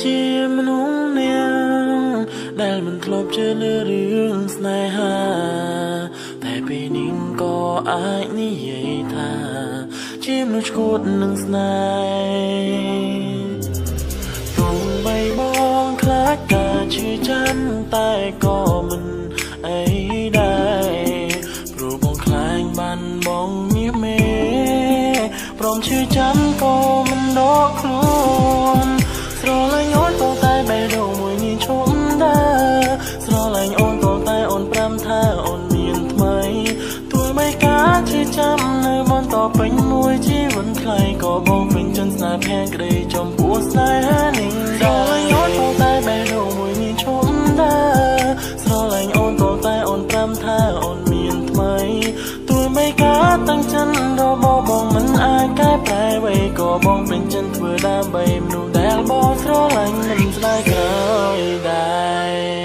ជាមនុស្សនាងដែលមិនធ្លាប់ជឿលើរឿងស្នេហាតែពេលនេះក៏អាចនិយាយថាជាមនុស្សឈួតនឹងស្នេហ៍ទោះបីបងខ្លាចការឈឺចាំតែក៏មិនអីដែរព្រោះបងខ្លាចបានបងញៀមមេព្រមឈឺចាំក៏មិនដកខ្លួនស្រឡាញ់អូនក៏តែបេះដូងមួយនេះឈប់ដែរស្រឡាញ់អូនក៏តែអូនប្រាំថាអូនមានថ្មីទោះបីការឈឺចាំនៅបន្តពេញមួយជីវិតថ្លៃក៏បងពេញចិត្តស្នេហ៍ភាក្ដីចំពោះស្នេហានេះស្រឡាញ់អូនក៏តែបេះដូងមួយនេះឈប់ដែរស្រឡាញ់អូនក៏តែអូនប្រាំថាអូនមានថ្មីទោះបីការតាំងចិត្តរបស់បងមិនអាចកែប្រែអ្វីក៏បងពេញចិត្តធ្វើដើម្បីមនុស្សដែលបងស្រឡាញ់មិនស្ដាយក្រោយដែរ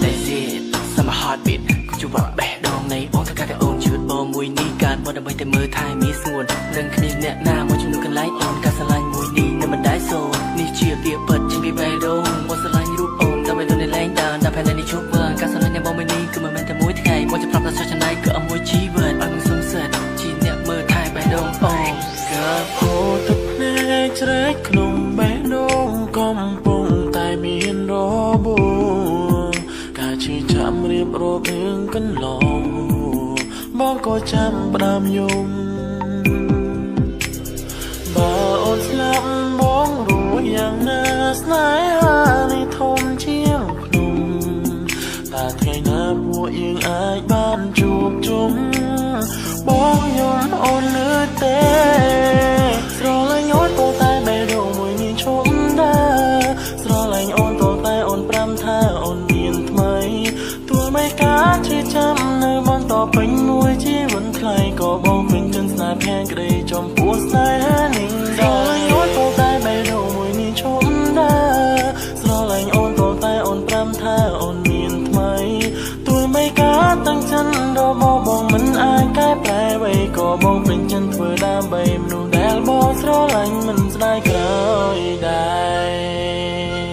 That's it sama heartbeat ជួបបេះដូងនៃបងទៅកាន់តែអូនជឿបងមួយនេះកើតមកដើម្បីតែមើលថែមានស្ងួននឹងគ្នាអ្នកណាមកជំនួសកន្លែងអូនការស្រឡាញ់មួយនេះនៅមិនដែរសូននេះជាពាក្យពិតជាពីបេះដូងបងស្រឡាញ់រូបអូនដើម្បីទៅនៅលែងដើរដល់ផែននេះជួបបងការស្រឡាញ់នៃបងមួយនេះគឺមិនមែនតែមួយថ្ងៃបងจะប្រាប់ថាឆ្នៃគឺអមួយជីវិតឲ្យនឹងសុំសិតជាអ្នកមើលថែបេះដូងអូន កើតហូរទឹកភ្នែកជ្រែកក្នុងបេះដូងកំពុងតែមានរបួសការឈឺចាំរៀបរាប់រឿងកន្លងបងក៏ចាំផ្ដើមយំបើអូនស្លាប់បងรู้យ៉ាងណាស្នេហានេះធំជាងភ្នំតែថ្ងៃណាពួកយើងអាចបានជួបជុំបងយល់អូនលឺទេស្រឡាញ់អូនក៏តែបេះដូងមួយនេះឈប់ដែរស្រឡាញ់អូនក៏តែអូនប្រាំថាអូនមានថ្មីទោះបីការឈឺចាំនៅបន្តពេញមួយជីវិតថ្លៃក៏បងពេញចិត្តស្នេហ៍ភាក្ដីចំពោះស្នេហានេះស្រឡាញ់អូនក៏តែបេះដូងមួយនេះឈប់ដែរស្រឡាញ់អូនក៏តែអូនប្រាំថាអូនមានថ្មីទោះបីការតាំងចិត្តរបស់បងមិនអាចកែប្រែអ្វីក៏បងពេញចិត្តធ្វើដើម្បីមនុស្សដែលបងស្រឡាញ់មិនស្ដាយក្រោយដែរ